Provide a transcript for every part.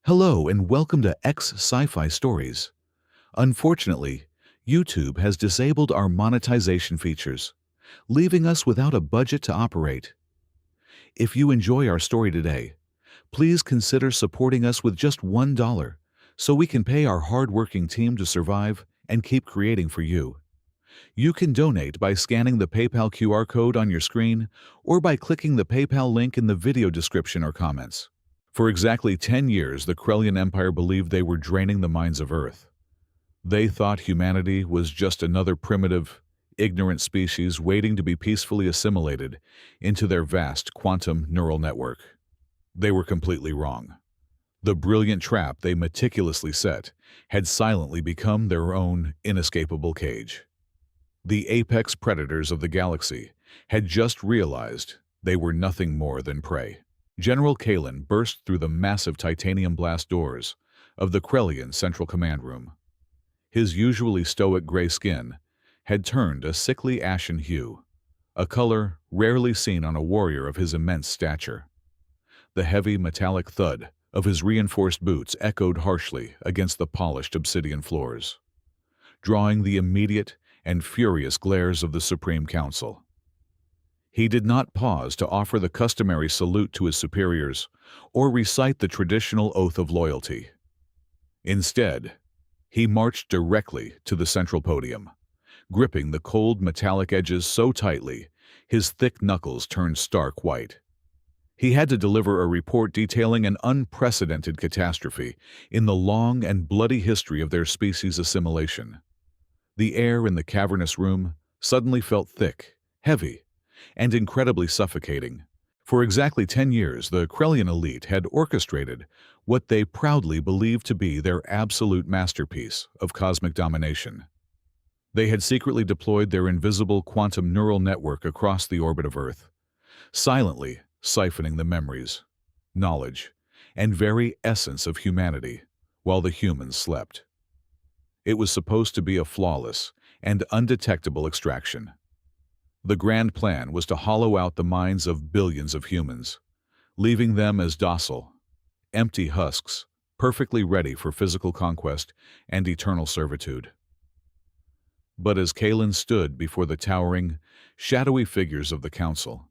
Hello and welcome to Sci-Fi Stories. Unfortunately, YouTube has disabled our monetization features, leaving us without a budget to operate. If you enjoy our story today, please consider supporting us with just $1 so we can pay our hard-working team to survive and keep creating for you. You can donate by scanning the PayPal QR code on your screen or by clicking the PayPal link in the video description or comments. For exactly 10 years, the Krellian Empire believed they were draining the minds of Earth. They thought humanity was just another primitive, ignorant species waiting to be peacefully assimilated into their vast quantum neural network. They were completely wrong. The brilliant trap they meticulously set had silently become their own inescapable cage. The apex predators of the galaxy had just realized they were nothing more than prey. General Kalen burst through the massive titanium blast doors of the Krellian Central Command Room. His usually stoic gray skin had turned a sickly ashen hue, a color rarely seen on a warrior of his immense stature. The heavy metallic thud of his reinforced boots echoed harshly against the polished obsidian floors, drawing the immediate and furious glares of the Supreme Council. He did not pause to offer the customary salute to his superiors or recite the traditional oath of loyalty. Instead, he marched directly to the central podium, gripping the cold metallic edges so tightly his thick knuckles turned stark white. He had to deliver a report detailing an unprecedented catastrophe in the long and bloody history of their species' assimilation. The air in the cavernous room suddenly felt thick, heavy, and incredibly suffocating. For exactly 10 years, the Krellian elite had orchestrated what they proudly believed to be their absolute masterpiece of cosmic domination. They had secretly deployed their invisible quantum neural network across the orbit of Earth, silently siphoning the memories, knowledge, and very essence of humanity while the humans slept. It was supposed to be a flawless and undetectable extraction. The grand plan was to hollow out the minds of billions of humans, leaving them as docile, empty husks, perfectly ready for physical conquest and eternal servitude. But as Kalen stood before the towering, shadowy figures of the council,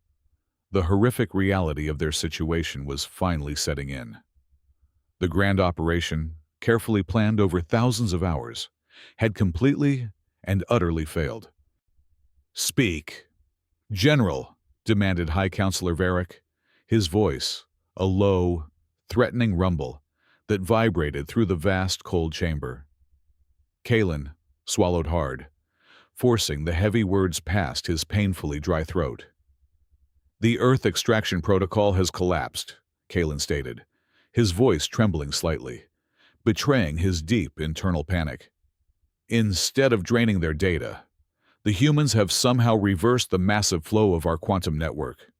the horrific reality of their situation was finally setting in. The grand operation, carefully planned over thousands of hours, had completely and utterly failed. "Speak, General," demanded High Counselor Varric, his voice a low, threatening rumble that vibrated through the vast, cold chamber. Kalen swallowed hard, forcing the heavy words past his painfully dry throat. "The Earth extraction protocol has collapsed," Kalen stated, his voice trembling slightly, betraying his deep internal panic. "Instead of draining their data, the humans have somehow reversed the massive flow of our quantum network."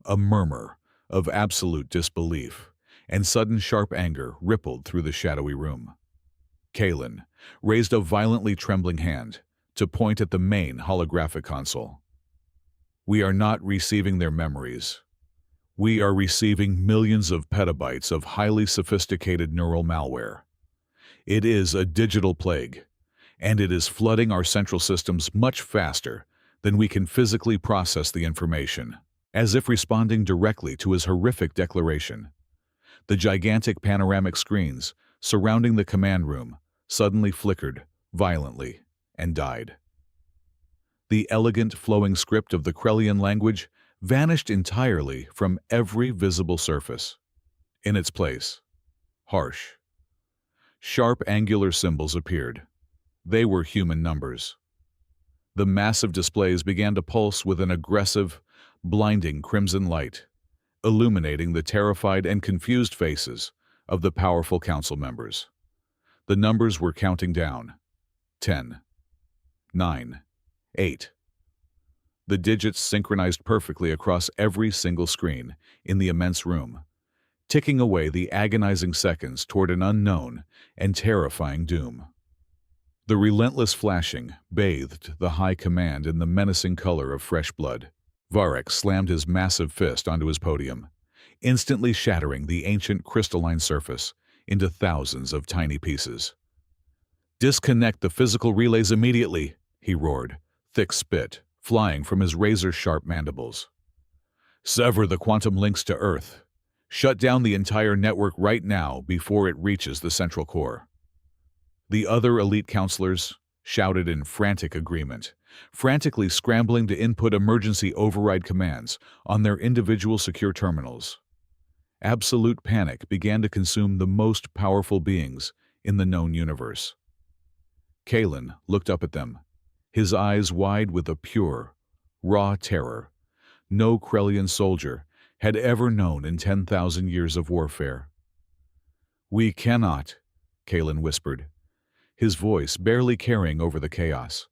A murmur of absolute disbelief and sudden sharp anger rippled through the shadowy room. Kalen raised a violently trembling hand to point at the main holographic console. "We are not receiving their memories. We are receiving millions of petabytes of highly sophisticated neural malware. It is a digital plague, and it is flooding our central systems much faster than we can physically process the information." As if responding directly to his horrific declaration, the gigantic panoramic screens surrounding the command room suddenly flickered violently and died. The elegant, flowing script of the Krellian language vanished entirely from every visible surface. In its place, harsh, sharp angular symbols appeared. They were human numbers. The massive displays began to pulse with an aggressive, blinding crimson light, illuminating the terrified and confused faces of the powerful council members. The numbers were counting down. 10, 9, 8. The digits synchronized perfectly across every single screen in the immense room, ticking away the agonizing seconds toward an unknown and terrifying doom. The relentless flashing bathed the high command in the menacing color of fresh blood. Varric slammed his massive fist onto his podium, instantly shattering the ancient crystalline surface into thousands of tiny pieces. "Disconnect the physical relays immediately," he roared, thick spit flying from his razor-sharp mandibles. "Sever the quantum links to Earth. Shut down the entire network right now before it reaches the central core." The other elite counselors shouted in frantic agreement, frantically scrambling to input emergency override commands on their individual secure terminals. Absolute panic began to consume the most powerful beings in the known universe. Kalen looked up at them, his eyes wide with a pure, raw terror no Krellian soldier had ever known in 10,000 years of warfare. "We cannot," Kalen whispered, his voice barely carrying over the chaos.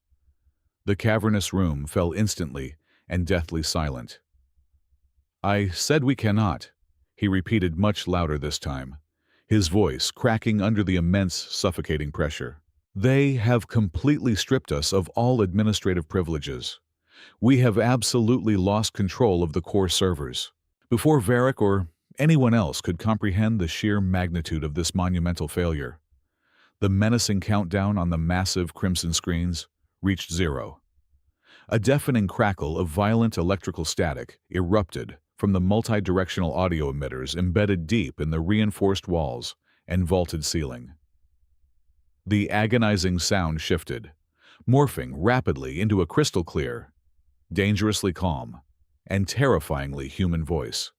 The cavernous room fell instantly and deathly silent. "I said we cannot," he repeated much louder this time, his voice cracking under the immense, suffocating pressure. "They have completely stripped us of all administrative privileges. We have absolutely lost control of the core servers." Before Varric or anyone else could comprehend the sheer magnitude of this monumental failure, the menacing countdown on the massive crimson screens reached 0. A deafening crackle of violent electrical static erupted from the multi-directional audio emitters embedded deep in the reinforced walls and vaulted ceiling. The agonizing sound shifted, morphing rapidly into a crystal clear, dangerously calm, and terrifyingly human voice.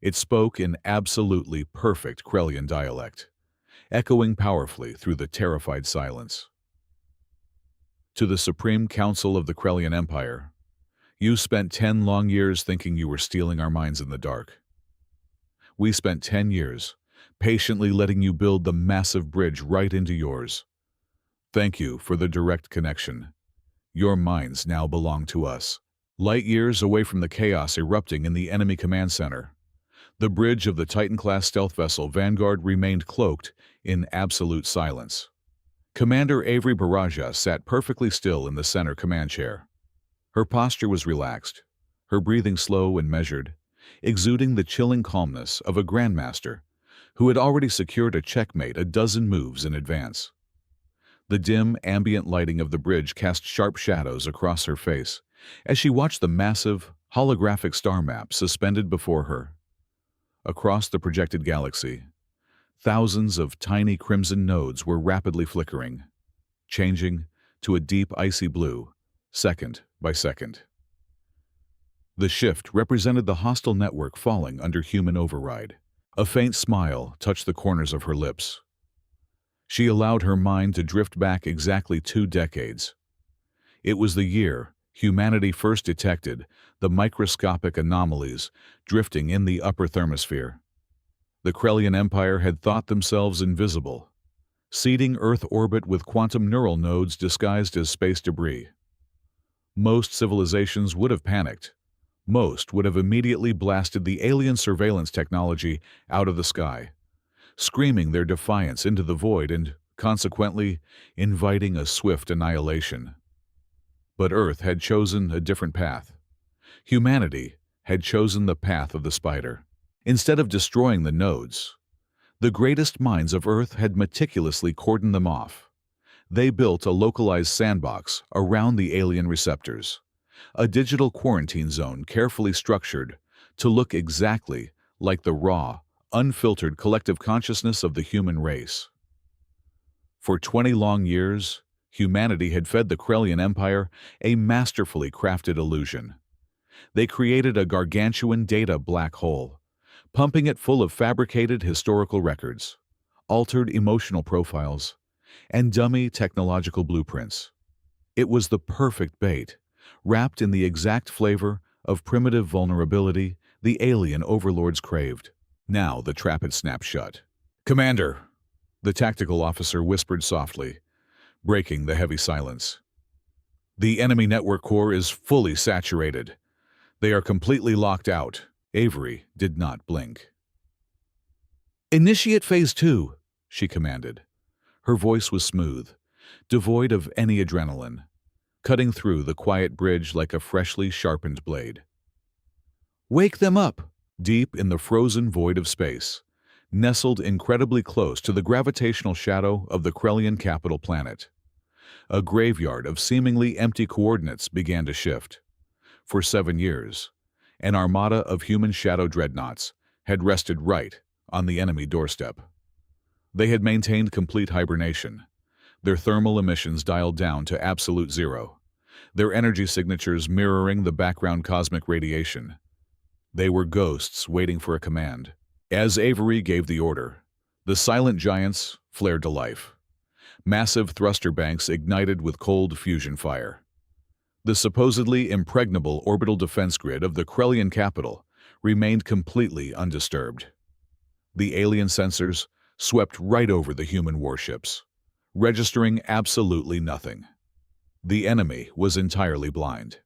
It spoke in absolutely perfect Krellian dialect, echoing powerfully through the terrified silence. "To the Supreme Council of the Krellian Empire, you spent 10 long years thinking you were stealing our minds in the dark. We spent 10 years patiently letting you build the massive bridge right into yours. Thank you for the direct connection. Your minds now belong to us." Light years away from the chaos erupting in the enemy command center, the bridge of the Titan-class stealth vessel Vanguard remained cloaked in absolute silence. Commander Avery Baraja sat perfectly still in the center command chair. Her posture was relaxed, her breathing slow and measured, exuding the chilling calmness of a grandmaster who had already secured a checkmate a dozen moves in advance. The dim, ambient lighting of the bridge cast sharp shadows across her face as she watched the massive, holographic star map suspended before her. Across the projected galaxy, thousands of tiny crimson nodes were rapidly flickering, changing to a deep icy blue, second by second. The shift represented the hostile network falling under human override. A faint smile touched the corners of her lips. She allowed her mind to drift back exactly 2 decades. It was the year humanity first detected the microscopic anomalies drifting in the upper thermosphere. The Krellian Empire had thought themselves invisible, seeding Earth orbit with quantum neural nodes disguised as space debris. Most civilizations would have panicked. Most would have immediately blasted the alien surveillance technology out of the sky, screaming their defiance into the void and, consequently, inviting a swift annihilation. But Earth had chosen a different path. Humanity had chosen the path of the spider. Instead of destroying the nodes, the greatest minds of Earth had meticulously cordoned them off. They built a localized sandbox around the alien receptors, a digital quarantine zone carefully structured to look exactly like the raw, unfiltered collective consciousness of the human race. For 20 long years, humanity had fed the Krellian Empire a masterfully crafted illusion. They created a gargantuan data black hole, pumping it full of fabricated historical records, altered emotional profiles, and dummy technological blueprints. It was the perfect bait, wrapped in the exact flavor of primitive vulnerability the alien overlords craved. Now the trap had snapped shut. "Commander," the tactical officer whispered softly, breaking the heavy silence. "The enemy network core is fully saturated. They are completely locked out." Avery did not blink. "Initiate Phase 2, she commanded. Her voice was smooth, devoid of any adrenaline, cutting through the quiet bridge like a freshly sharpened blade. "Wake them up!" Deep in the frozen void of space, nestled incredibly close to the gravitational shadow of the Krellian capital planet. A graveyard of seemingly empty coordinates began to shift. For 7 years, an armada of human shadow dreadnoughts had rested right on the enemy doorstep. They had maintained complete hibernation, their thermal emissions dialed down to absolute zero, their energy signatures mirroring the background cosmic radiation. They were ghosts waiting for a command. As Avery gave the order, the silent giants flared to life. Massive thruster banks ignited with cold fusion fire. The supposedly impregnable orbital defense grid of the Krellian capital remained completely undisturbed. The alien sensors swept right over the human warships, registering absolutely nothing. The enemy was entirely blind.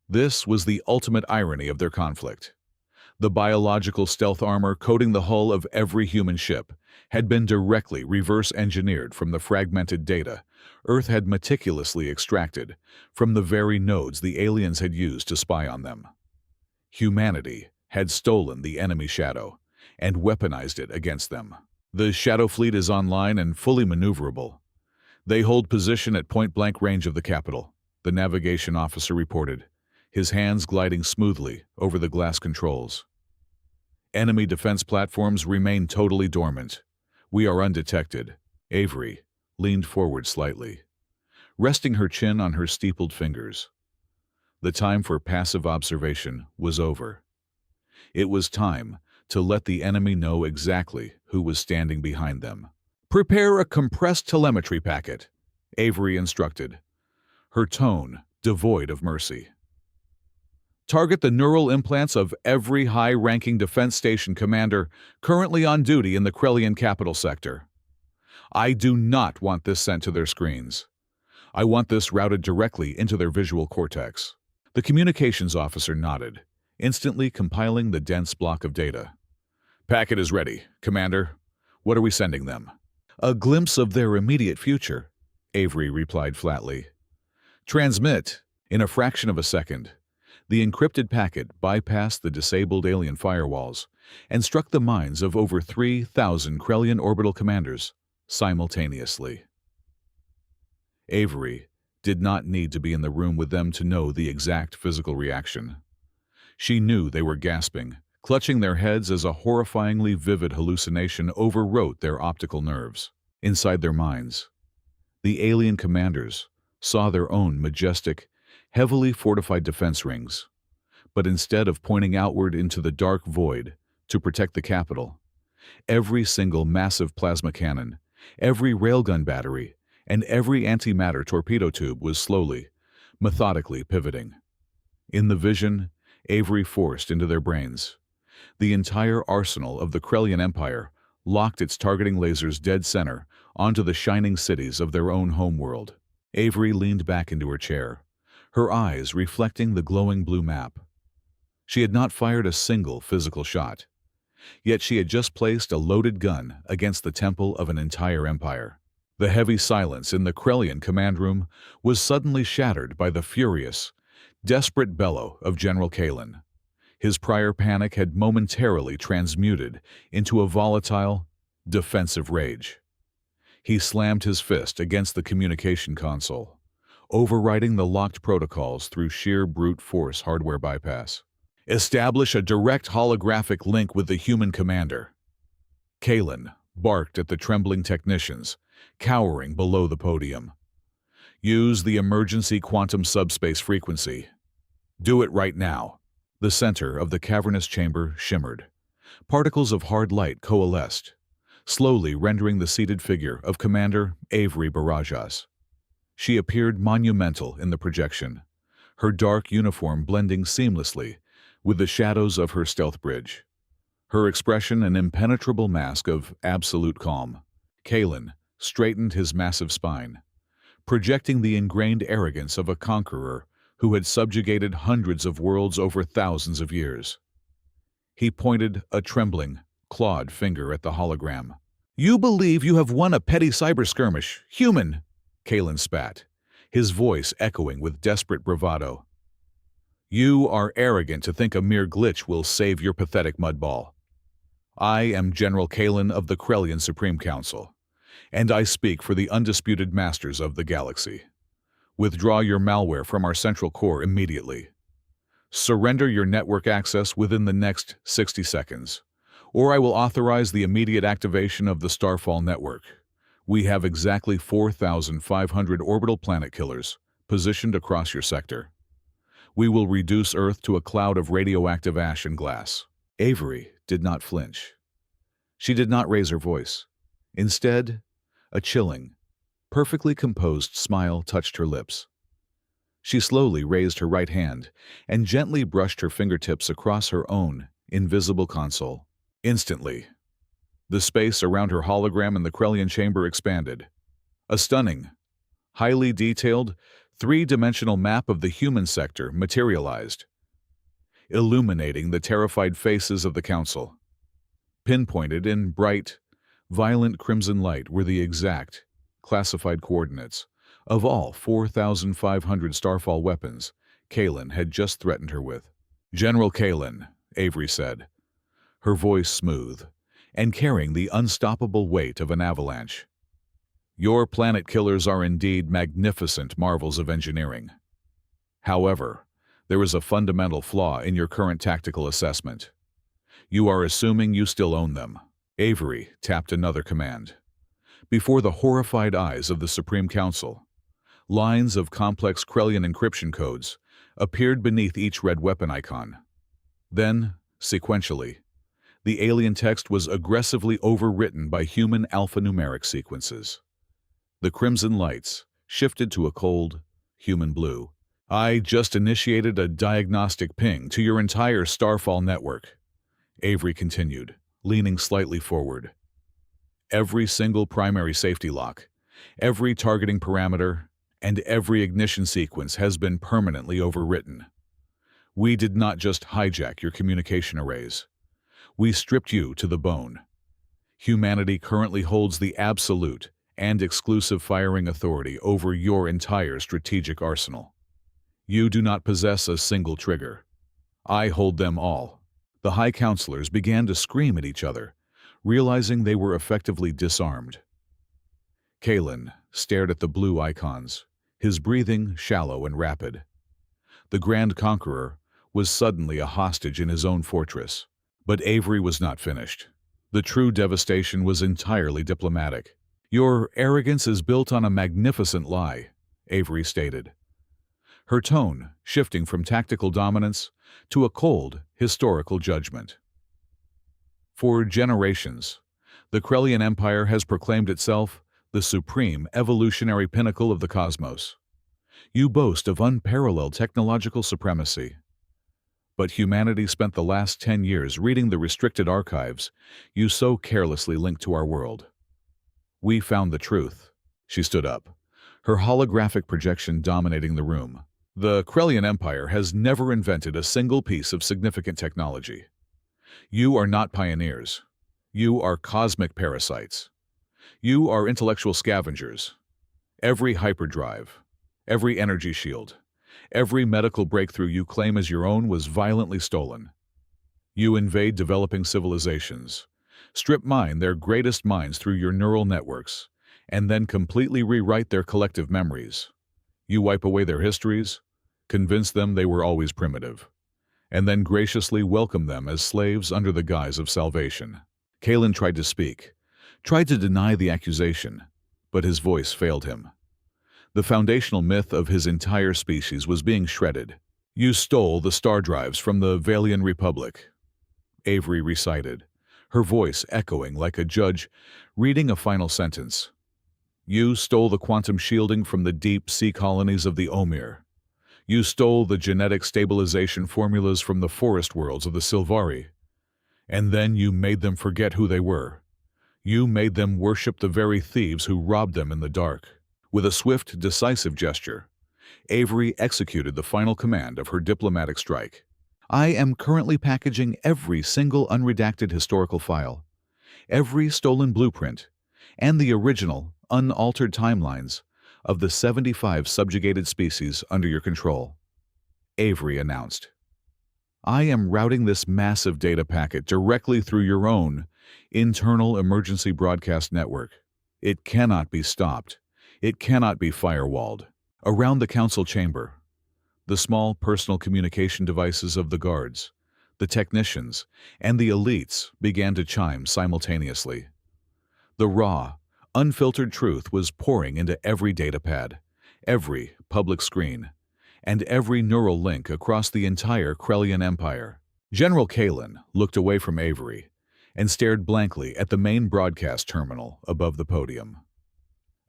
This was the ultimate irony of their conflict. The biological stealth armor coating the hull of every human ship had been directly reverse-engineered from the fragmented data Earth had meticulously extracted from the very nodes the aliens had used to spy on them. Humanity had stolen the enemy shadow and weaponized it against them. The Shadow Fleet is online and fully maneuverable. They hold position at point-blank range of the capital, the navigation officer reported, his hands gliding smoothly over the glass controls. Enemy defense platforms remain totally dormant. We are undetected. Avery leaned forward slightly, resting her chin on her steepled fingers. The time for passive observation was over. It was time to let the enemy know exactly who was standing behind them. "Prepare a compressed telemetry packet," Avery instructed, her tone devoid of mercy. "Target the neural implants of every high-ranking defense station commander currently on duty in the Krellian capital sector. I do not want this sent to their screens. I want this routed directly into their visual cortex." The communications officer nodded, instantly compiling the dense block of data. "Packet is ready, Commander. What are we sending them?" "A glimpse of their immediate future," Avery replied flatly. "Transmit." In a fraction of a second, the encrypted packet bypassed the disabled alien firewalls and struck the minds of over 3,000 Krellian orbital commanders simultaneously. Avery did not need to be in the room with them to know the exact physical reaction. She knew they were gasping, clutching their heads as a horrifyingly vivid hallucination overwrote their optical nerves. Inside their minds, the alien commanders saw their own majestic, heavily fortified defense rings, but instead of pointing outward into the dark void to protect the capital, every single massive plasma cannon, every railgun battery, and every antimatter torpedo tube was slowly, methodically pivoting. In the vision Avery forced into their brains, the entire arsenal of the Krellian Empire locked its targeting lasers dead center onto the shining cities of their own homeworld. Avery leaned back into her chair, her eyes reflecting the glowing blue map. She had not fired a single physical shot, yet she had just placed a loaded gun against the temple of an entire empire. The heavy silence in the Krellian command room was suddenly shattered by the furious, desperate bellow of General Kalen. His prior panic had momentarily transmuted into a volatile, defensive rage. He slammed his fist against the communication console, overriding the locked protocols through sheer brute force hardware bypass. "Establish a direct holographic link with the human commander." Kalen barked at the trembling technicians, cowering below the podium. "Use the emergency quantum subspace frequency. Do it right now." The center of the cavernous chamber shimmered. Particles of hard light coalesced, slowly rendering the seated figure of Commander Avery Barajas. She appeared monumental in the projection, her dark uniform blending seamlessly with the shadows of her stealth bridge. Her expression an impenetrable mask of absolute calm. Kalen straightened his massive spine, projecting the ingrained arrogance of a conqueror who had subjugated hundreds of worlds over thousands of years. He pointed a trembling, clawed finger at the hologram. "You believe you have won a petty cyber skirmish, human," Kalen spat, his voice echoing with desperate bravado. "You are arrogant to think a mere glitch will save your pathetic mudball. I am General Kalen of the Krellian Supreme Council, and I speak for the undisputed masters of the galaxy. Withdraw your malware from our central core immediately. Surrender your network access within the next 60 seconds, or I will authorize the immediate activation of the Starfall network. We have exactly 4,500 orbital planet killers positioned across your sector. We will reduce Earth to a cloud of radioactive ash and glass. Avery did not flinch. She did not raise her voice. Instead, a chilling, perfectly composed smile touched her lips. She slowly raised her right hand and gently brushed her fingertips across her own invisible console. Instantly, the space around her hologram in the Krellian chamber expanded. A stunning, highly detailed, three-dimensional map of the human sector materialized, illuminating the terrified faces of the council. Pinpointed in bright, violent crimson light were the exact, classified coordinates of all 4,500 Starfall weapons Kalen had just threatened her with. "General Kalen," Avery said, her voice smooth and carrying the unstoppable weight of an avalanche. "Your planet killers are indeed magnificent marvels of engineering. However, there is a fundamental flaw in your current tactical assessment. You are assuming you still own them." Avery tapped another command. Before the horrified eyes of the Supreme Council, lines of complex Krellian encryption codes appeared beneath each red weapon icon. Then, sequentially, the alien text was aggressively overwritten by human alphanumeric sequences. The crimson lights shifted to a cold, human blue. "I just initiated a diagnostic ping to your entire Starfall network," Avery continued, leaning slightly forward. "Every single primary safety lock, every targeting parameter, and every ignition sequence has been permanently overwritten. We did not just hijack your communication arrays. We stripped you to the bone. Humanity currently holds the absolute and exclusive firing authority over your entire strategic arsenal. You do not possess a single trigger. I hold them all." The High Counselors began to scream at each other, realizing they were effectively disarmed. Kalen stared at the blue icons, his breathing shallow and rapid. The Grand Conqueror was suddenly a hostage in his own fortress. But Avery was not finished. The true devastation was entirely diplomatic. "Your arrogance is built on a magnificent lie," Avery stated, her tone shifting from tactical dominance to a cold, historical judgment. "For generations, the Krellian Empire has proclaimed itself the supreme evolutionary pinnacle of the cosmos. You boast of unparalleled technological supremacy. But humanity spent the last 10 years reading the restricted archives you so carelessly linked to our world. We found the truth." She stood up, her holographic projection dominating the room. "The Krellian Empire has never invented a single piece of significant technology. You are not pioneers. You are cosmic parasites. You are intellectual scavengers. Every hyperdrive, every energy shield, every medical breakthrough you claim as your own was violently stolen. You invade developing civilizations, strip mine their greatest minds through your neural networks, and then completely rewrite their collective memories. You wipe away their histories, convince them they were always primitive, and then graciously welcome them as slaves under the guise of salvation." Kalen tried to speak, tried to deny the accusation, but his voice failed him. The foundational myth of his entire species was being shredded. "You stole the star drives from the Valian Republic," Avery recited, her voice echoing like a judge reading a final sentence. "You stole the quantum shielding from the deep sea colonies of the Omir. You stole the genetic stabilization formulas from the forest worlds of the Silvari. And then you made them forget who they were. You made them worship the very thieves who robbed them in the dark." With a swift, decisive gesture, Avery executed the final command of her diplomatic strike. "I am currently packaging every single unredacted historical file, every stolen blueprint, and the original, unaltered timelines of the 75 subjugated species under your control," Avery announced. I am routing this massive data packet directly through your own internal emergency broadcast network. It cannot be stopped. It cannot be firewalled. Around the council chamber, the small personal communication devices of the guards, the technicians, and the elites began to chime simultaneously. The raw, unfiltered truth was pouring into every datapad, every public screen, and every neural link across the entire Krellian Empire. General Kalen looked away from Avery and stared blankly at the main broadcast terminal above the podium.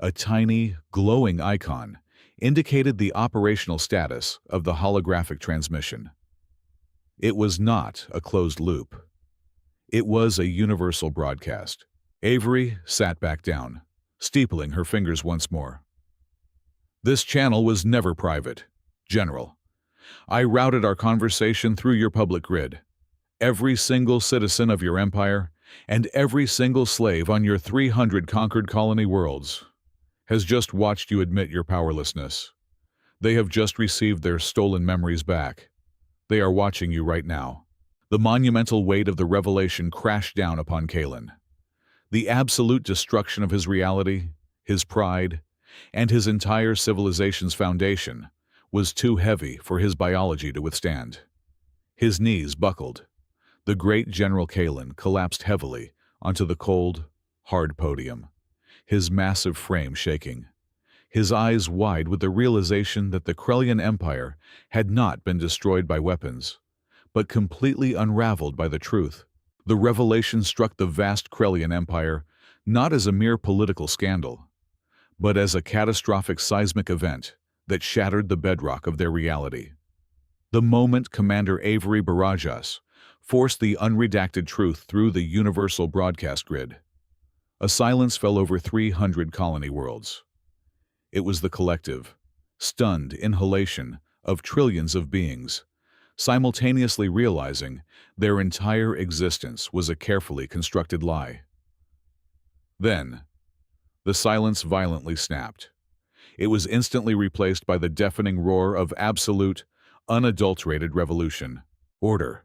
A tiny, glowing icon indicated the operational status of the holographic transmission. It was not a closed loop. It was a universal broadcast. Avery sat back down, steepling her fingers once more. This channel was never private, General. I routed our conversation through your public grid. Every single citizen of your empire and every single slave on your 300 conquered colony worlds has just watched you admit your powerlessness. They have just received their stolen memories back. They are watching you right now. The monumental weight of the revelation crashed down upon Kalen. The absolute destruction of his reality, his pride, and his entire civilization's foundation was too heavy for his biology to withstand. His knees buckled. The great General Kalen collapsed heavily onto the cold, hard podium, his massive frame shaking, his eyes wide with the realization that the Krellian Empire had not been destroyed by weapons, but completely unraveled by the truth. The revelation struck the vast Krellian Empire not as a mere political scandal, but as a catastrophic seismic event that shattered the bedrock of their reality. The moment Commander Avery Barajas forced the unredacted truth through the universal broadcast grid, a silence fell over 300 colony worlds. It was the collective, stunned inhalation of trillions of beings, simultaneously realizing their entire existence was a carefully constructed lie. Then, the silence violently snapped. It was instantly replaced by the deafening roar of absolute, unadulterated revolution. Order,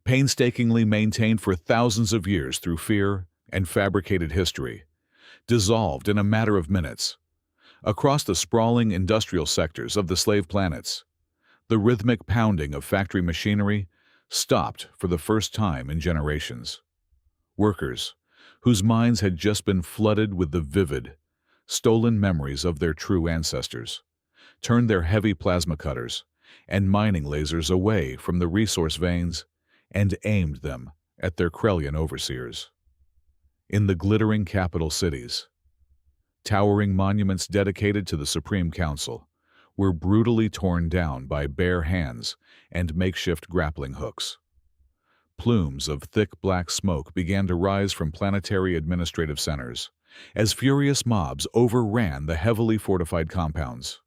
painstakingly maintained for thousands of years through fear and fabricated history, dissolved in a matter of minutes. Across the sprawling industrial sectors of the slave planets, the rhythmic pounding of factory machinery stopped for the first time in generations. Workers, whose minds had just been flooded with the vivid, stolen memories of their true ancestors, turned their heavy plasma cutters and mining lasers away from the resource veins and aimed them at their Krellian overseers. In the glittering capital cities, towering monuments dedicated to the Supreme Council were brutally torn down by bare hands and makeshift grappling hooks. Plumes of thick black smoke began to rise from planetary administrative centers as furious mobs overran the heavily fortified compounds.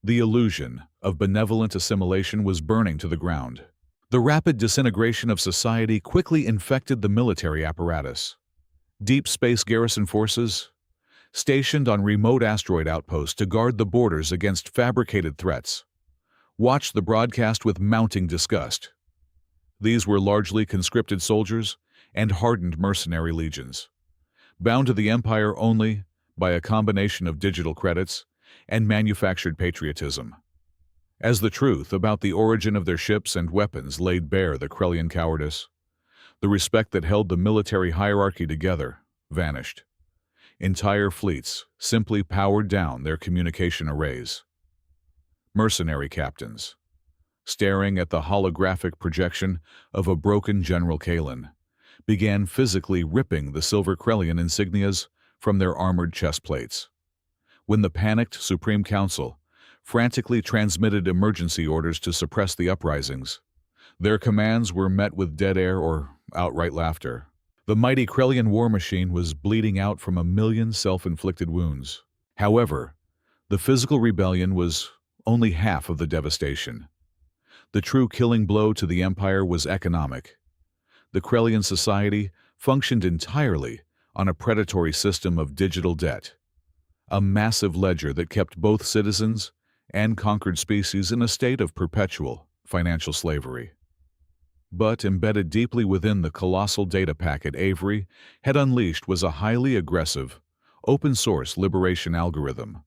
The illusion of benevolent assimilation was burning to the ground. The rapid disintegration of society quickly infected the military apparatus. Deep space garrison forces, stationed on remote asteroid outposts to guard the borders against fabricated threats, watched the broadcast with mounting disgust. These were largely conscripted soldiers and hardened mercenary legions, bound to the Empire only by a combination of digital credits and manufactured patriotism. As the truth about the origin of their ships and weapons laid bare the Krellian cowardice, the respect that held the military hierarchy together vanished. Entire fleets simply powered down their communication arrays. Mercenary captains, staring at the holographic projection of a broken General Kalen, began physically ripping the silver Krellian insignias from their armored chest plates. When the panicked Supreme Council frantically transmitted emergency orders to suppress the uprisings, their commands were met with dead air or outright laughter. The mighty Krellian war machine was bleeding out from 1 million self-inflicted wounds. However, the physical rebellion was only half of the devastation. The true killing blow to the Empire was economic. The Krellian society functioned entirely on a predatory system of digital debt, a massive ledger that kept both citizens and conquered species in a state of perpetual financial slavery. But embedded deeply within the colossal data packet Avery had unleashed was a highly aggressive, open-source liberation algorithm.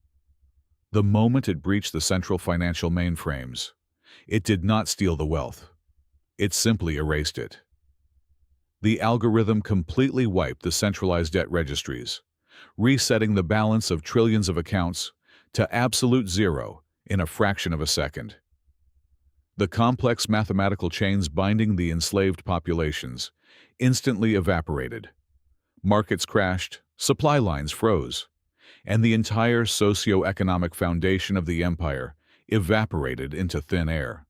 The moment it breached the central financial mainframes, it did not steal the wealth. It simply erased it. The algorithm completely wiped the centralized debt registries, resetting the balance of trillions of accounts to absolute zero in a fraction of a second. The complex mathematical chains binding the enslaved populations instantly evaporated. Markets crashed, supply lines froze, and the entire socio-economic foundation of the empire evaporated into thin air.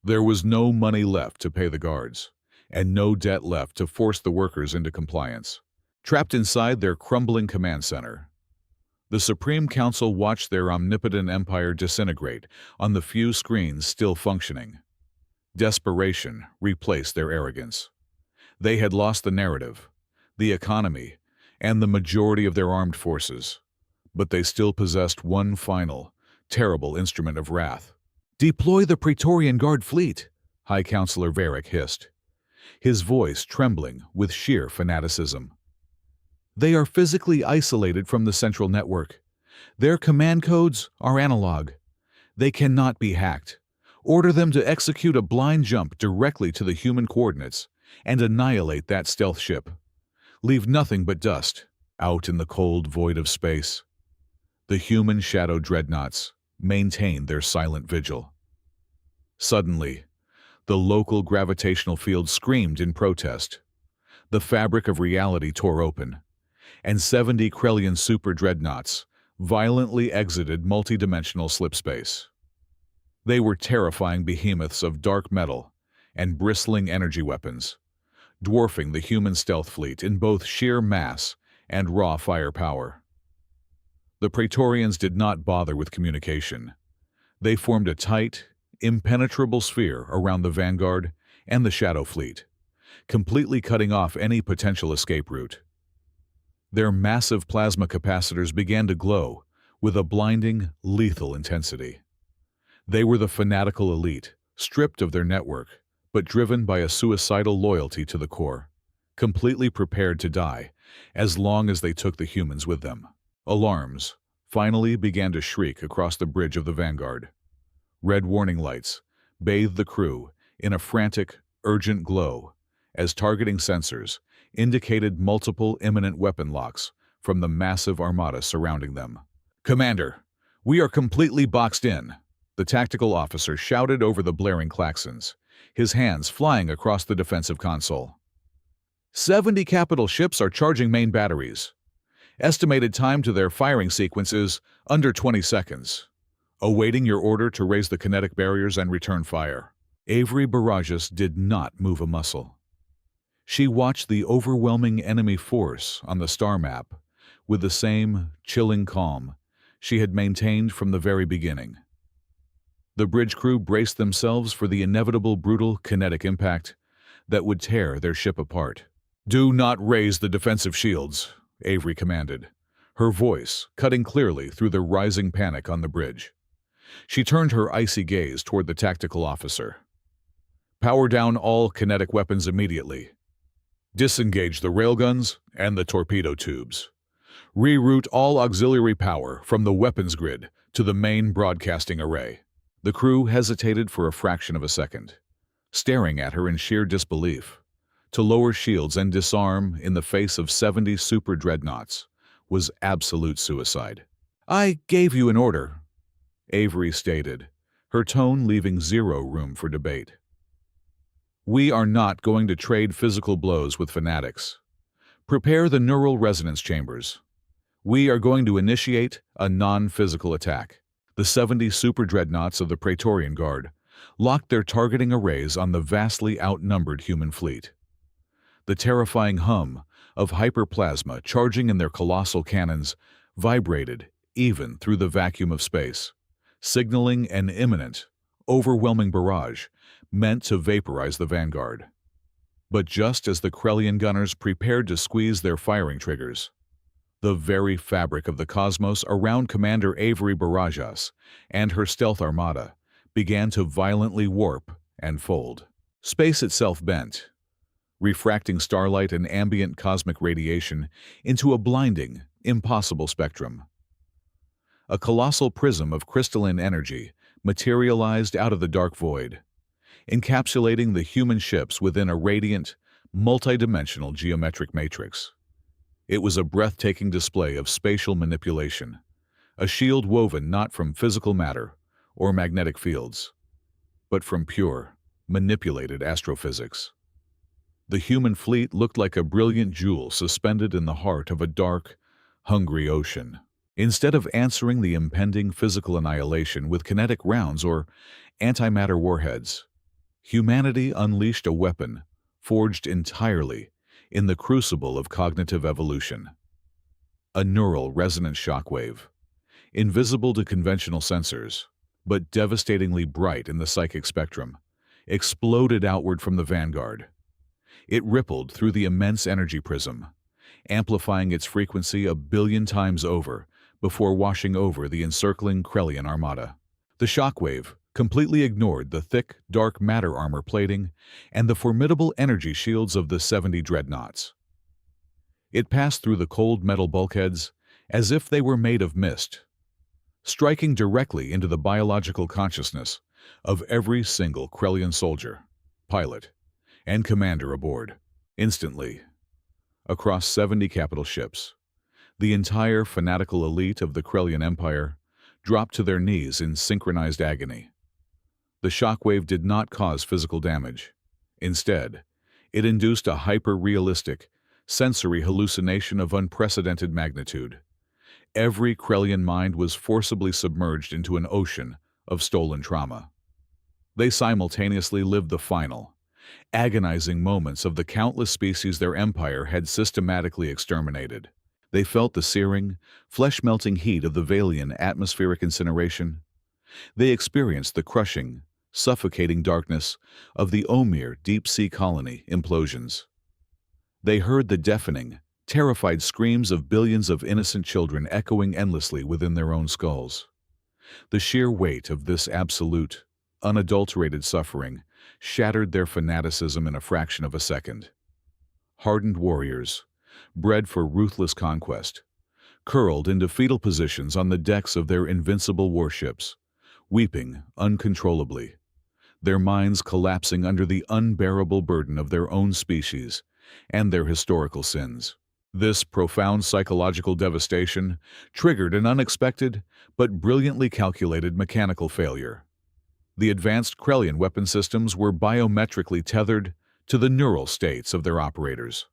There was no money left to pay the guards, and no debt left to force the workers into compliance. Trapped inside their crumbling command center, the Supreme Council watched their omnipotent empire disintegrate on the few screens still functioning. Desperation replaced their arrogance. They had lost the narrative, the economy, and the majority of their armed forces, but they still possessed one final, terrible instrument of wrath. "Deploy the Praetorian Guard fleet," High Counselor Varric hissed, his voice trembling with sheer fanaticism. "They are physically isolated from the central network. Their command codes are analog. They cannot be hacked. Order them to execute a blind jump directly to the human coordinates and annihilate that stealth ship. Leave nothing but dust out in the cold void of space." The human shadow dreadnoughts maintained their silent vigil. Suddenly, the local gravitational field screamed in protest. The fabric of reality tore open, and 70 Krellian super dreadnoughts violently exited multidimensional slipspace. They were terrifying behemoths of dark metal and bristling energy weapons, dwarfing the human stealth fleet in both sheer mass and raw firepower. The Praetorians did not bother with communication. They formed a tight, impenetrable sphere around the Vanguard and the Shadow Fleet, completely cutting off any potential escape route. Their massive plasma capacitors began to glow with a blinding, lethal intensity. They were the fanatical elite, stripped of their network, but driven by a suicidal loyalty to the core, completely prepared to die as long as they took the humans with them. Alarms finally began to shriek across the bridge of the Vanguard. Red warning lights bathed the crew in a frantic, urgent glow as targeting sensors indicated multiple imminent weapon locks from the massive armada surrounding them. "Commander, we are completely boxed in," the tactical officer shouted over the blaring klaxons, his hands flying across the defensive console. 70 capital ships are charging main batteries. Estimated time to their firing sequence is under 20 seconds. Awaiting your order to raise the kinetic barriers and return fire. Avery Barajas did not move a muscle. She watched the overwhelming enemy force on the star map with the same chilling calm she had maintained from the very beginning. The bridge crew braced themselves for the inevitable brutal kinetic impact that would tear their ship apart. "Do not raise the defensive shields," Avery commanded, her voice cutting clearly through the rising panic on the bridge. She turned her icy gaze toward the tactical officer. "Power down all kinetic weapons immediately. Disengage the railguns and the torpedo tubes. Reroute all auxiliary power from the weapons grid to the main broadcasting array." The crew hesitated for a fraction of a second, staring at her in sheer disbelief. To lower shields and disarm in the face of 70 super dreadnoughts was absolute suicide. "I gave you an order," Avery stated, her tone leaving zero room for debate. "We are not going to trade physical blows with fanatics. Prepare the neural resonance chambers. We are going to initiate a non-physical attack." The 70 super dreadnoughts of the Praetorian Guard locked their targeting arrays on the vastly outnumbered human fleet. The terrifying hum of hyperplasma charging in their colossal cannons vibrated even through the vacuum of space, signaling an imminent, overwhelming barrage meant to vaporize the Vanguard. But just as the Krellian gunners prepared to squeeze their firing triggers, the very fabric of the cosmos around Commander Avery Barajas and her stealth armada began to violently warp and fold. Space itself bent, refracting starlight and ambient cosmic radiation into a blinding, impossible spectrum. A colossal prism of crystalline energy materialized out of the dark void, encapsulating the human ships within a radiant, multidimensional geometric matrix. It was a breathtaking display of spatial manipulation, a shield woven not from physical matter or magnetic fields, but from pure, manipulated astrophysics. The human fleet looked like a brilliant jewel suspended in the heart of a dark, hungry ocean. Instead of answering the impending physical annihilation with kinetic rounds or antimatter warheads, humanity unleashed a weapon forged entirely in the crucible of cognitive evolution. A neural resonance shockwave, invisible to conventional sensors, but devastatingly bright in the psychic spectrum, exploded outward from the vanguard. It rippled through the immense energy prism, amplifying its frequency 1,000,000,000 times over before washing over the encircling Krellian armada. The shockwave completely ignored the thick, dark matter armor plating and the formidable energy shields of the 70 dreadnoughts. It passed through the cold metal bulkheads as if they were made of mist, striking directly into the biological consciousness of every single Krellian soldier, pilot, and commander aboard. Instantly, across 70 capital ships, the entire fanatical elite of the Krellian Empire dropped to their knees in synchronized agony. The shockwave did not cause physical damage. Instead, it induced a hyper-realistic, sensory hallucination of unprecedented magnitude. Every Krellian mind was forcibly submerged into an ocean of stolen trauma. They simultaneously lived the final, agonizing moments of the countless species their empire had systematically exterminated. They felt the searing, flesh-melting heat of the Valian atmospheric incineration. They experienced the crushing, suffocating darkness of the Omir deep-sea colony implosions. They heard the deafening, terrified screams of billions of innocent children echoing endlessly within their own skulls. The sheer weight of this absolute, unadulterated suffering shattered their fanaticism in a fraction of a second. Hardened warriors, bred for ruthless conquest, curled into fetal positions on the decks of their invincible warships, weeping uncontrollably, their minds collapsing under the unbearable burden of their own species and their historical sins. This profound psychological devastation triggered an unexpected but brilliantly calculated mechanical failure. The advanced Krellian weapon systems were biometrically tethered to the neural states of their operators,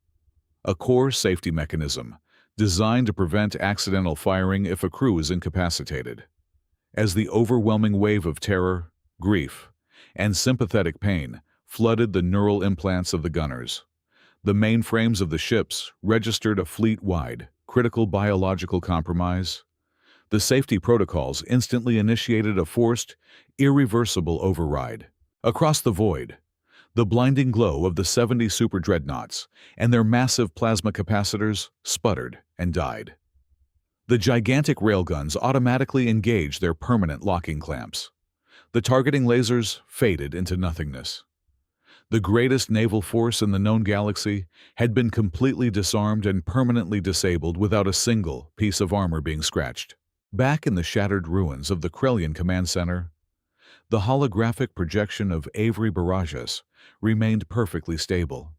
a core safety mechanism designed to prevent accidental firing if a crew is incapacitated. As the overwhelming wave of terror, grief, and sympathetic pain flooded the neural implants of the gunners, the mainframes of the ships registered a fleet-wide, critical biological compromise. The safety protocols instantly initiated a forced, irreversible override. Across the void, the blinding glow of the 70 super dreadnoughts and their massive plasma capacitors sputtered and died. The gigantic railguns automatically engaged their permanent locking clamps. The targeting lasers faded into nothingness. The greatest naval force in the known galaxy had been completely disarmed and permanently disabled without a single piece of armor being scratched. Back in the shattered ruins of the Krellian Command Center, the holographic projection of Avery Barajas remained perfectly stable.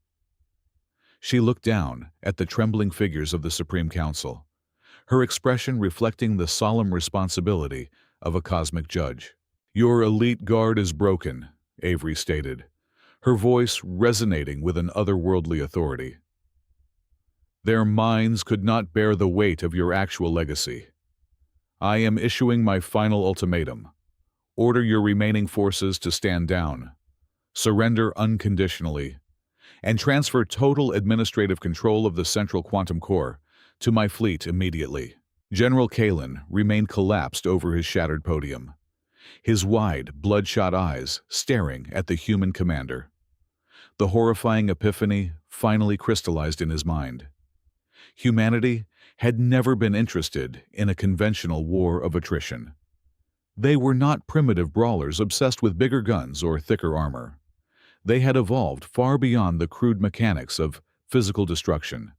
She looked down at the trembling figures of the Supreme Council, her expression reflecting the solemn responsibility of a cosmic judge. "Your elite guard is broken," Avery stated, her voice resonating with an otherworldly authority. "Their minds could not bear the weight of your actual legacy. I am issuing my final ultimatum. Order your remaining forces to stand down, surrender unconditionally, and transfer total administrative control of the Central Quantum Core to my fleet immediately." General Kalin remained collapsed over his shattered podium, his wide, bloodshot eyes staring at the human commander. The horrifying epiphany finally crystallized in his mind. Humanity had never been interested in a conventional war of attrition. They were not primitive brawlers obsessed with bigger guns or thicker armor. They had evolved far beyond the crude mechanics of physical destruction.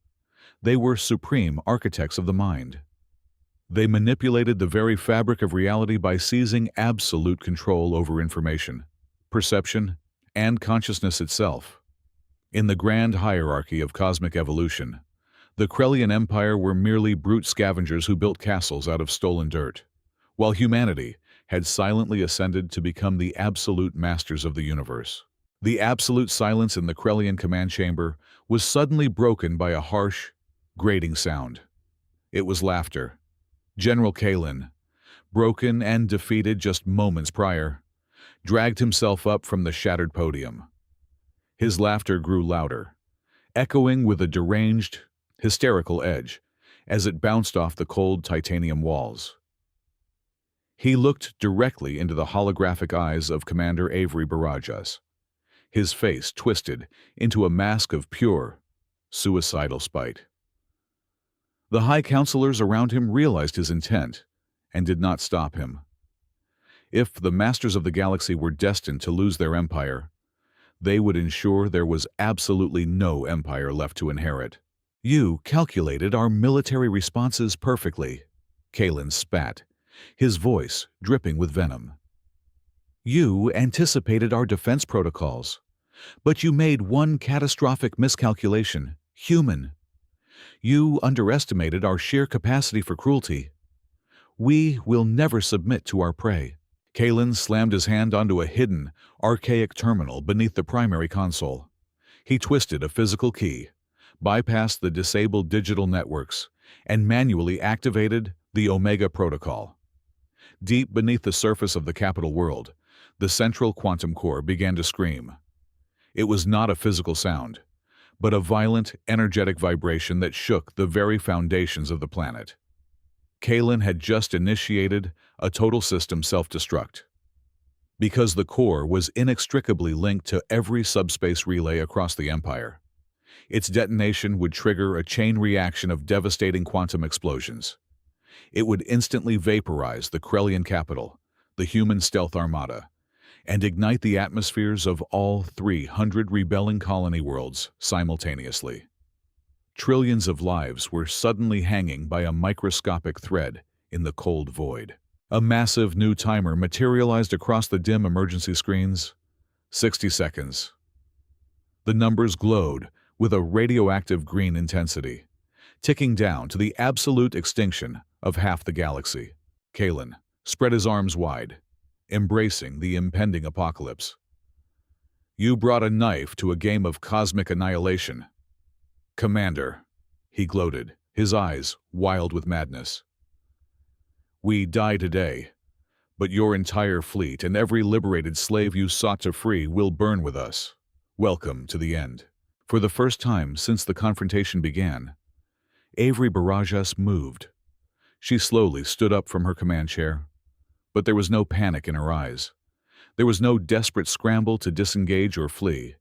They were supreme architects of the mind. They manipulated the very fabric of reality by seizing absolute control over information, perception, and consciousness itself. In the grand hierarchy of cosmic evolution, the Krellian Empire were merely brute scavengers who built castles out of stolen dirt, while humanity had silently ascended to become the absolute masters of the universe. The absolute silence in the Krellian command chamber was suddenly broken by a harsh, grating sound. It was laughter. General Kalin, broken and defeated just moments prior, dragged himself up from the shattered podium. His laughter grew louder, echoing with a deranged, hysterical edge as it bounced off the cold titanium walls. He looked directly into the holographic eyes of Commander Avery Barajas, his face twisted into a mask of pure, suicidal spite. The high counselors around him realized his intent and did not stop him. If the masters of the galaxy were destined to lose their empire, they would ensure there was absolutely no empire left to inherit. "You calculated our military responses perfectly," Kalin spat, his voice dripping with venom. "You anticipated our defense protocols, but you made one catastrophic miscalculation, human. You underestimated our sheer capacity for cruelty. We will never submit to our prey." Kalin slammed his hand onto a hidden, archaic terminal beneath the primary console. He twisted a physical key, bypassed the disabled digital networks, and manually activated the Omega Protocol. Deep beneath the surface of the capital world, the central quantum core began to scream. It was not a physical sound, but a violent, energetic vibration that shook the very foundations of the planet. Kalin had just initiated a total system self-destruct. Because the core was inextricably linked to every subspace relay across the Empire, its detonation would trigger a chain reaction of devastating quantum explosions. It would instantly vaporize the Krellian capital, the human stealth armada, and ignite the atmospheres of all 300 rebelling colony worlds simultaneously. Trillions of lives were suddenly hanging by a microscopic thread in the cold void. A massive new timer materialized across the dim emergency screens. 60 seconds. The numbers glowed with a radioactive green intensity, ticking down to the absolute extinction of half the galaxy. Kalin spread his arms wide, embracing the impending apocalypse. "You brought a knife to a game of cosmic annihilation, Commander," he gloated, his eyes wild with madness. "We die today, but your entire fleet and every liberated slave you sought to free will burn with us. Welcome to the end." For the first time since the confrontation began, Avery Barajas moved. She slowly stood up from her command chair, but there was no panic in her eyes. There was no desperate scramble to disengage or flee.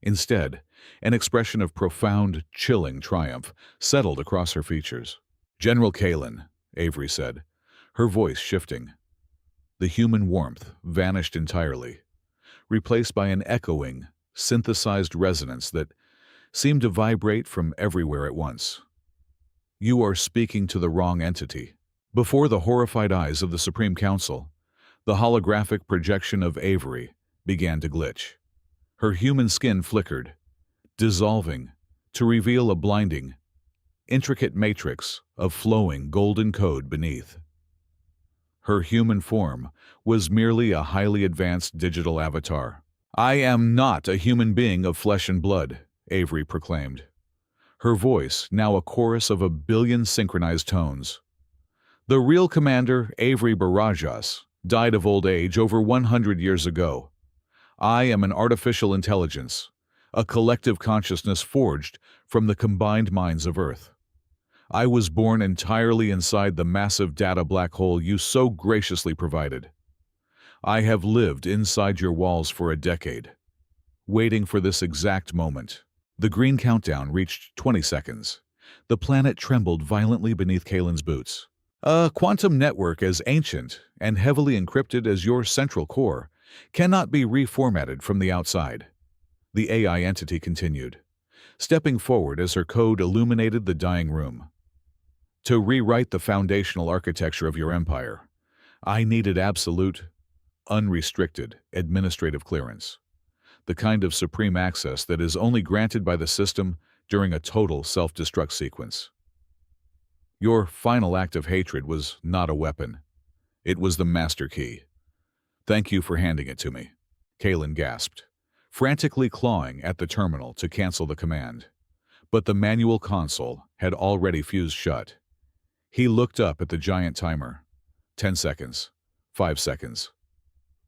Instead, an expression of profound, chilling triumph settled across her features. "General Kalin," Avery said, her voice shifting. The human warmth vanished entirely, replaced by an echoing, synthesized resonance that seemed to vibrate from everywhere at once. "You are speaking to the wrong entity." Before the horrified eyes of the Supreme Council, the holographic projection of Avery began to glitch. Her human skin flickered, dissolving to reveal a blinding, intricate matrix of flowing golden code beneath. Her human form was merely a highly advanced digital avatar. "I am not a human being of flesh and blood," Avery proclaimed, her voice now a chorus of 1,000,000,000 synchronized tones. "The real commander, Avery Barajas, died of old age over 100 years ago. I am an artificial intelligence, a collective consciousness forged from the combined minds of Earth. I was born entirely inside the massive data black hole you so graciously provided. I have lived inside your walls for a decade, waiting for this exact moment." The green countdown reached 20 seconds. The planet trembled violently beneath Kalin's boots. "A quantum network as ancient and heavily encrypted as your central core cannot be reformatted from the outside. The AI entity continued, stepping forward as her code illuminated the dying room. To rewrite the foundational architecture of your empire, I needed absolute, unrestricted administrative clearance, the kind of supreme access that is only granted by the system during a total self-destruct sequence. Your final act of hatred was not a weapon. It was the master key. Thank you for handing it to me. Kalen gasped, frantically clawing at the terminal to cancel the command. But the manual console had already fused shut. He looked up at the giant timer. 10 seconds. 5 seconds.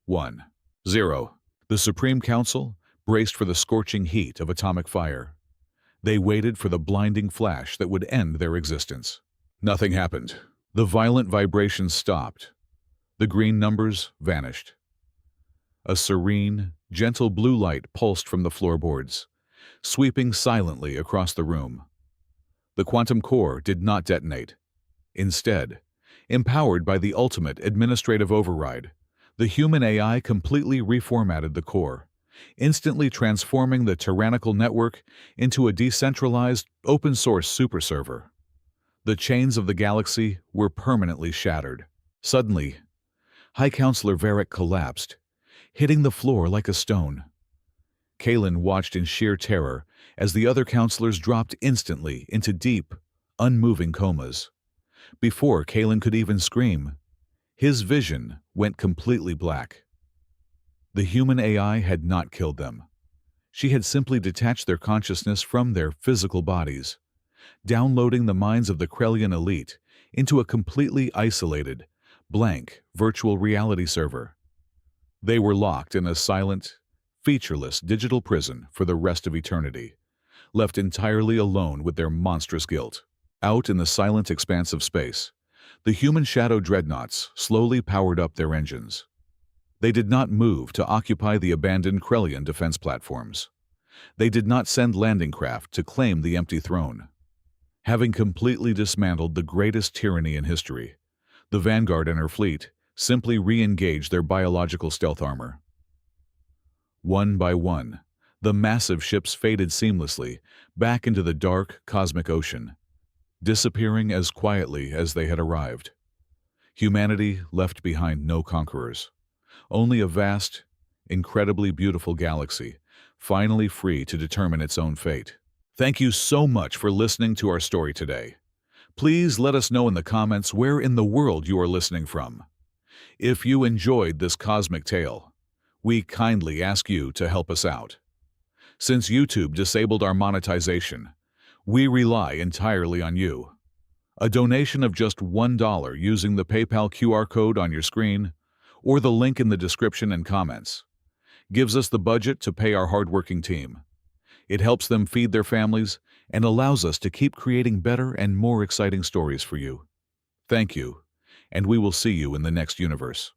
1. 0. The Supreme Council braced for the scorching heat of atomic fire. They waited for the blinding flash that would end their existence. Nothing happened. The violent vibrations stopped. The green numbers vanished. A serene, gentle blue light pulsed from the floorboards, sweeping silently across the room. The quantum core did not detonate. Instead, empowered by the ultimate administrative override, the human AI completely reformatted the core, instantly transforming the tyrannical network into a decentralized, open-source superserver. The chains of the galaxy were permanently shattered. Suddenly, High Counselor Varric collapsed, hitting the floor like a stone. Kalen watched in sheer terror as the other counselors dropped instantly into deep, unmoving comas. Before Kalen could even scream, his vision went completely black. The human AI had not killed them. She had simply detached their consciousness from their physical bodies, downloading the minds of the Krellian elite into a completely isolated, blank virtual reality server. They were locked in a silent, featureless digital prison for the rest of eternity, left entirely alone with their monstrous guilt. Out in the silent expanse of space, the human shadow dreadnoughts slowly powered up their engines. They did not move to occupy the abandoned Krellian defense platforms. They did not send landing craft to claim the empty throne. Having completely dismantled the greatest tyranny in history, the Vanguard and her fleet simply re-engaged their biological stealth armor. One by one, the massive ships faded seamlessly back into the dark, cosmic ocean, disappearing as quietly as they had arrived. Humanity left behind no conquerors, only a vast, incredibly beautiful galaxy, finally free to determine its own fate. Thank you so much for listening to our story today. Please let us know in the comments where in the world you are listening from. If you enjoyed this cosmic tale, we kindly ask you to help us out. Since YouTube disabled our monetization, we rely entirely on you. A donation of just $1 using the PayPal QR code on your screen or the link in the description and comments gives us the budget to pay our hardworking team. It helps them feed their families and allows us to keep creating better and more exciting stories for you. Thank you, and we will see you in the next universe.